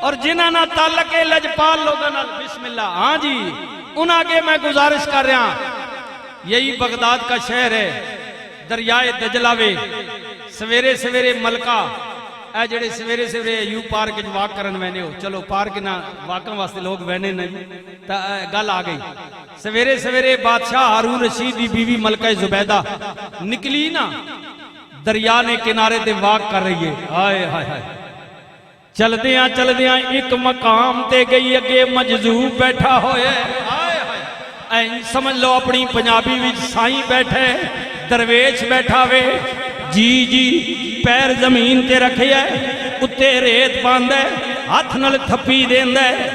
और जिन्हां नाल ताल्लुक है लजपाल लोगों नाल बिस्मिल्लाह। हाँ जी, उन आगे मैं गुजारिश कर रहा, यही बगदाद का शहर है, दरियाए दजलावे। सवेरे सवेरे मलका ए जेड़े सवेरे सवेरे यू पार्क वाक करन वैने हो, चलो पार्क ना वाकन वास्ते लोग वैने नहीं, तो गल आ गई। सवेरे सवेरे बादशाह हारून रशीद की बीवी मलका जुबैदा निकली ना, दरिया ने किनारे ते वाक कर रही है। हाय हाय हाय, चलदियां एक मकाम ते गई, अगे मजजूब बैठा होया। समझ लो अपनी पंजाबी विच साईं बैठे, दरवेश बैठा वे जी जी, पैर जमीन ते रखे है, उत्ते रेत पांदा है, हाथ नाल थप्पी देंदा है,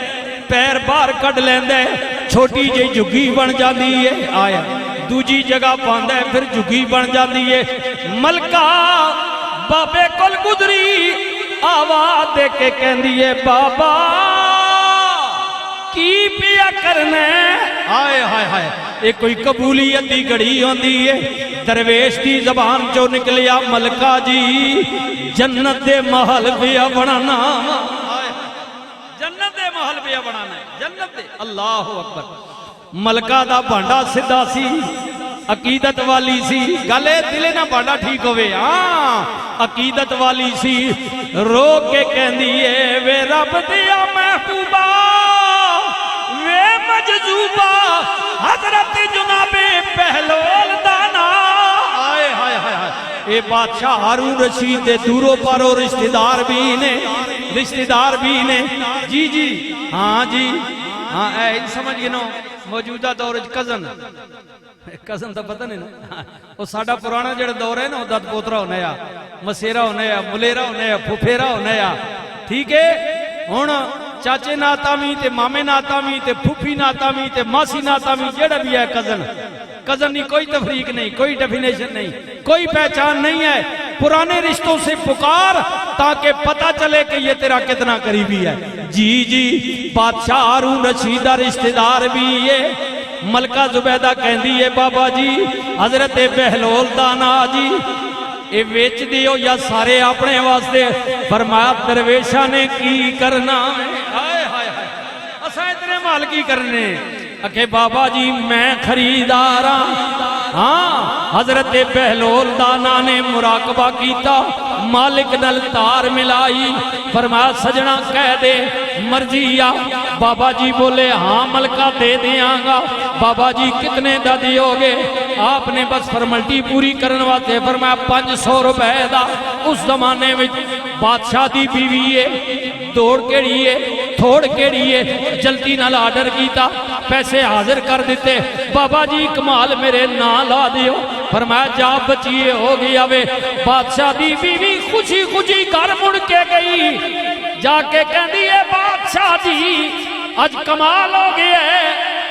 पैर बाहर कढ़ लैंदा है, छोटी जी झुग्गी बन जाती है। आया दूजी जगह पांदा है, फिर झुग्गी बन जाती है। मलका बाबे कोल गुजरी, आवाज दे के कहंदी है, बाबा की पिया करना है। हाय हाय हाय, ये कोई कबूलियत की घड़ी होती है। दरवेश की जबान चो निकलिया, मलका जी जन्नत दे महल पिया बनाना, जन्नत दे महल पिया बनाना है, जन्नत दे। अल्लाह अकबर। मलका दा भांडा सीधा सी, अकीदत वाली सी, गले दिले ना भांडा ठीक होवे। हाँ अकीदत वाली सी, रो के कहंदी है, वे रब दिया महबूबा, वे मजजूबा, हजरत जुनाबे पहलोल दाना। हाय हाय हाय हाय, ये बादशाह हारून रशीद दे दूरों पारों रिश्तेदार भी ने, रिश्तेदार भी ने। जी जी हाँ जी हाँ, ऐ समझ गए नो, मौजूदा दौर कजन, कजन तो पता नहीं ना, वो साडा पुराना जो दौर है ना, दत पोतरा होने आ, मसेरा होने आ, मुलेरा होने आ, फुफेरा होने आ। ठीक है, हुण चाचे नातामी ते मामे नातामी ते फूफी नातामी ते मासी नातामी जेड़ा भी है कजन, कजन की कोई तफरीक नहीं, कोई डेफिनेशन नहीं, कोई पहचान नहीं है। पुराने रिश्तों से पुकार ताकि पता चले कि ये तेरा कितना करीबी है। जी जी, बादशाह हारून रशीद दा रिश्तेदार भी ये। मलका जुबैदा कहती है, बाबा जी हजरत बहलोल दाना जी ये बेच दियो या सारे अपने वास्ते। फरमाया दरवेशा ने की करना, हाय हाय हाय, असा इतने माल की करने। अके बाबा जी मैं खरीदार हाँ। हजरत बहलोल दाना ने मुराकबा किया, मालिक नल तार मिलाई। फरमाया सजना कह दे मर्जी आ। बाबा जी बोले हाँ मलका दे दियांगा। बाबा जी कितने दा दियोगे? आपने बस फॉर्मलिटी पूरी करने वास्ते फरमाया 500 रुपए दा। उस जमाने में बादशाह दी बीवी है, दौड़ केड़ी है, थोड़ केड़ी है, जल्दी नाल आर्डर किया, पैसे हाजिर कर दिते। बाबा जी कमाल मेरे ना ला दियो। फरमाया जा बचिए हो गया वे। बादशाह दी बीवी खुशी खुशी घर मुड़ के गई, जाके कहती है बादशाह जी आज कमाल हो गया है,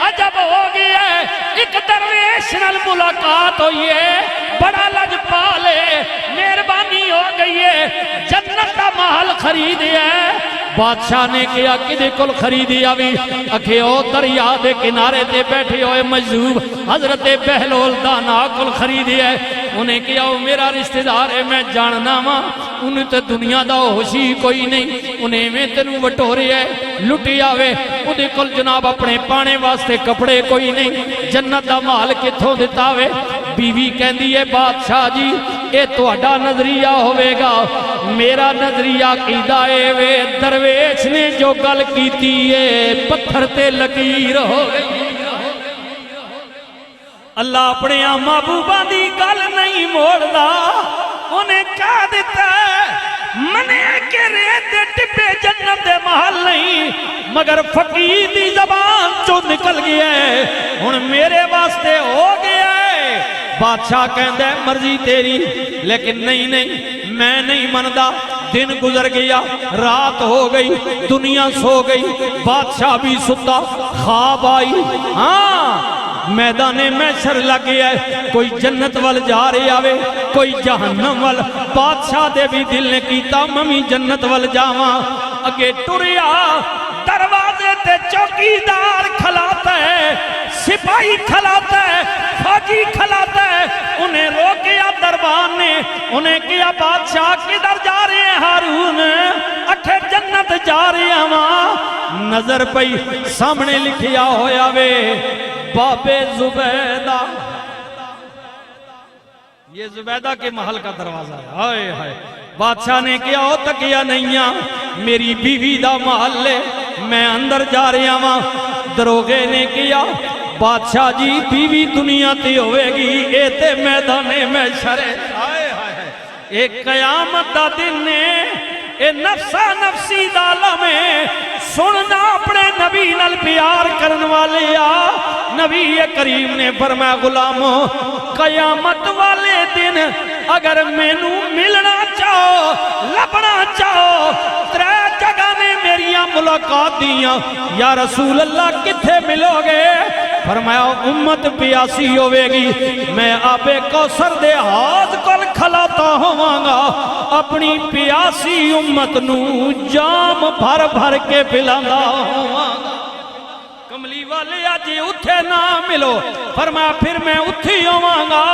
अजब हो गया है। एक दरवेश नाल मुलाकात हुई है, बड़ा लजपाल है, मेहरबानी हो गई है, जन्नत का महल खरीद है। बादशाह ने कहा किदे कोल खरीदी आवी? अखे ओ दरिया दे किनारे ते बैठे हुए मजूब हजरत बहलोल दाना कोल खरीदी है। उन्हें कहा वो मेरा रिश्तेदार है, मैं जानना वा, उन्हें तो दुनिया का होश ही कोई नहीं, उन्हें में तेन वटोरे है लुटी आवे। उहदे कोल जनाब अपने पाने वास्ते कपड़े कोई नहीं, जन्नत का माल किथों दिता वे? बीवी कहती है बादशाह जी ये तुहाडा नजरिया होवेगा, मेरा नजरिया कीदा है वे दरवेश ने जो गल कीती है पत्थर ते लकीर हो गई। अल्लाह अपने महबूबा दी गल नहीं मोड़दा, उन्हें कह दिता मने के रेत टिब्बे जन्नत दे महल नहीं, मगर फकीर दी जबान चो निकल गया है, हुण मेरे वास्ते हो गया है। बादशाह कहता है मर्जी तेरी, लेकिन नहीं नहीं मैं नहीं मनदा। दिन गुजर गया, रात हो गई, दुनिया सो गई, बादशाह भी सुता, ख्वाब आई। हाँ मैदाने मैशर लग गया है, कोई जन्नत वाल जा रहे आवे, कोई जहन्नम वाल। बादशाह दे भी दिल ने कीता ममी जन्नत वाल जावा। अगे टुरिया, दरवाजे ते चौकीदार खलाता है, सिपाही खलाता है, फौजी खलाता है। उन्हें रोकिया दरबार ने, उन्हें किया बादशाह किधर जा रहे हैं? हारून अठे जन्नत जा जा रहा वां नजर पई सामने लिखिया होया वे बाबे जुबैदा। ये जुबैदा के महल का दरवाजा है। हाय हाय बादशाह ने किया हो तकिया नहीं आ मेरी बीवी दा महल है मैं अंदर जा रहा वां। दरोगे ने किया बादशाह जी बीवी दुनिया ते होवेगी ए ते मैदाने में शरे। हाय हाय एक कयामत दा दिन ने ए नफसा नफसी दा लमे सुनना अपने नबी नाल प्यार करने वाले आ। नबी करीम ने फरमाया गुलामो कयामत वाले दिन अगर मैनू मिलना चाहो लभना चाहो त्रै जगह ने मेरिया मुलाकात दिया या रसूल अल्लाह किथे मिलोगे। फरमाया उम्मत प्यासी होवेगी मैं आबे कौसर दे हाथ कोल खलाता होवांगा अपनी प्यासी उम्मत नू जाम भर भर के पिलांदा होवांगा। कमली वाले अज उथे ना मिलो फरमाया फिर मैं उथे होवांगा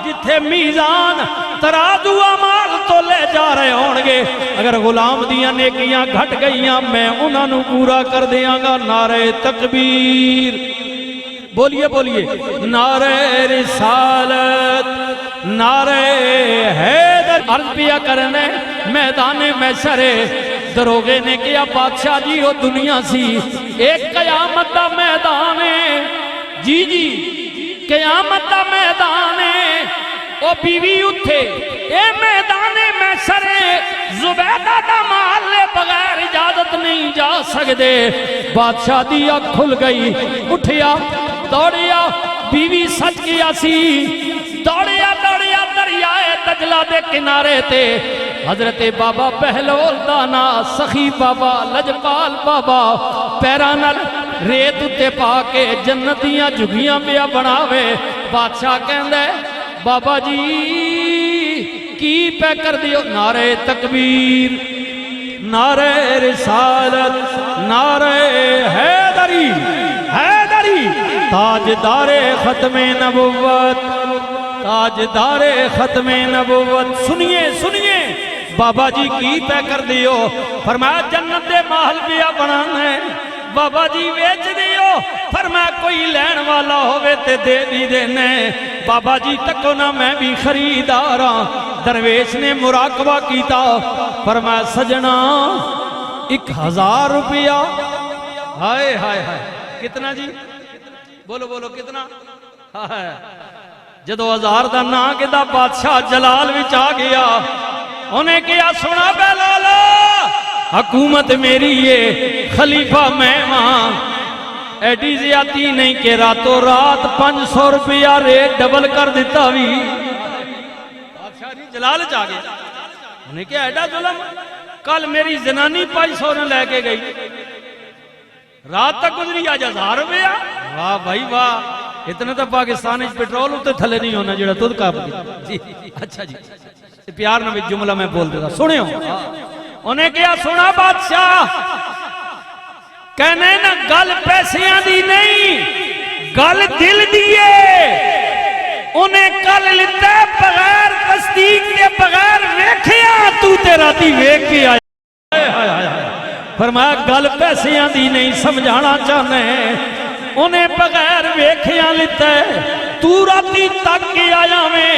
जिथे मीजान तराजू अमाल तो ले जा रहे होंगे। अगर गुलाम दिया नेकियां घट गईयां मैं उन्होंने पूरा कर देंगा। नारे तकबीर बोलिए बोलिए नारे रिसालत नारे हैदर। अर्पिया करने मैदाने में सरे दरोगे ने किया बादशाह जी वो दुनिया सी एक कयामत का मैदान है जी जी कयामत का मैदान है ओ बीवी उठे ए मैदाने में सरे जुबैदा दा महल बगैर इजाजत नहीं जा सकते। बादशाह दी अख खुल गई उठिया दौड़िया बीवी सच गया सी दौड़िया दौड़िया दरियाए दजला दे किनारे ते हजरत बाबा बहलोल दाना सखी बाबा लजपाल बाबा पैरां नाल रेत उत्ते पा के जन्नतियां झुगियां पिया बनावे। बादशाह कहंदा बाबा जी की पै कर दियो। नारे तकबीर नारे रिसालत नारे हैदरी हैदरी ताजदारे खत्मे नबुव्वत ताजदारे खत्मे नबुव्वत। सुनिए सुनिए बाबा जी की तय कर दियो। फरमाया जन्नत दे महल पिया बनाना है बाबा जी बेच दियो। फरमाया कोई लैन वाला होवे ते दे भी देने। बाबा जी तको ना मैं भी खरीदार हाँ। दरवेश ने मुराकबा कीता फरमाया सजना 1000 रुपया। हाय हाय हाय कितना जी बोलो बोलो कितना। हाय जदों 1000 का ना किता बादशाह जलाल विच आ गया उन्हें क्या सुना बेलाल हुकूमत मेरी ये खलीफा मैं वहां एडी ज्यादती नहीं कि रातों रात 500 रुपया रेट डबल कर दिता भी। बादशाह जी जलाल च आ गया उन्हें क्या एडा जुलम कल मेरी जनानी 500 ने लेके गई रात तक गुजरी आज 1000 रुपया। वाह भाई वाह इतना तो पाकिस्तान पेट्रोल उत्ते थले नहीं होना जो तुद का जी। अच्छा जी प्यार न जुमला मैं बोल देता सुनियो। उन्हें क्या सुना बादशाह कहने ना गल पैसियां दी नहीं गल दिल दी है। उन्हें कल लिता बगैर तस्दीक के बगैर वेखिया तू तेरा दी वेख के आया। फरमाया गल पैसियां दी नहीं समझाना चाहने उन्हें बगैर वेखिया लिता तू राती तक के आया में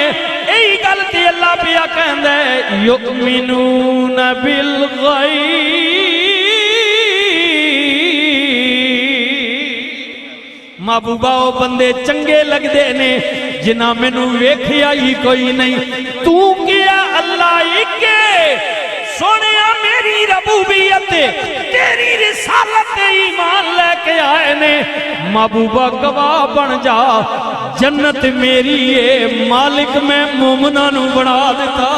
यही गल ते अल्लाह पिया कहंदा युमिनून बिल गैब। महबूबा ओ बंदे चंगे लगदे ने जिन्ना मैनू वेखिया ही कोई नहीं। तू क्या अल्लाह इके सोनिया मेरी रबूबियत तेरी रिसालत ईमान लेके आए ने। महबूबा गवाह बन जा जन्नत मेरी है मालिक मैं मोमना नू बना देता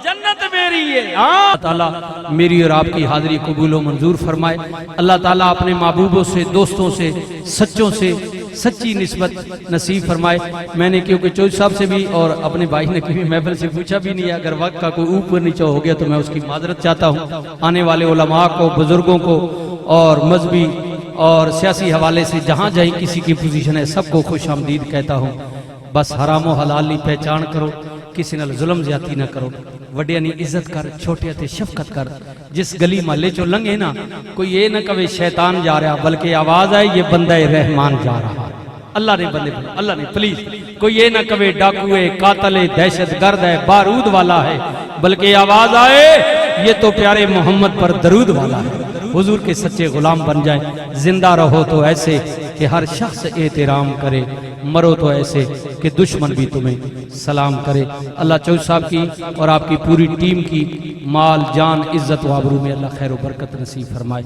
जन्नत मेरी है। अल्लाह ताला मेरी और आपकी हाजिरी कबूल व मंजूर फरमाए। अल्लाह ताला अपने महबूबों से दोस्तों से सच्चों से सच्ची निस्बत नसीब फरमाए। मैंने क्योंकि चौधरी साहब से भी और अपने भाई ने कभी महफिल से पूछा भी नहीं है अगर वक्त का कोई ऊपर नीचे हो गया तो मैं उसकी माजरत चाहता हूँ। आने वाले उलमा को बुजुर्गों को और मजहबी और सियासी हवाले से जहाँ जहीं किसी की पोजीशन है सबको खुश आमदीद कहता हूँ। बस हराम व हलाल की पहचान करो किसी नाल जुल्म ज्यादती ना करो, वड्डियां दी इज्जत कर, छोटे ते शफकत कर। जिस गली महल्ले चो लंघे ना, कोई ये ना कवे शैतान जा रहा, बल्कि आवाज आए ये बंदा रहमान जा रहा। अल्लाह ने बंदे, अल्लाह ने प्लीज कोई ये ना कवे डाकू है, कातल है, दहशत गर्द है, बारूद वाला है, बल्कि आवाज आए ये तो प्यारे मोहम्मद पर दरूद वाला है। हुजूर के सच्चे गुलाम बन जाए। जिंदा रहो तो ऐसे कि हर शख्स एहतराम करे, मरो तो ऐसे कि दुश्मन भी तुम्हें सलाम करे। अल्लाह चौधरी साहब की और आपकी पूरी टीम की माल जान इज्जत व आबरू में अल्लाह खैर व बरकत नसीब फरमाए।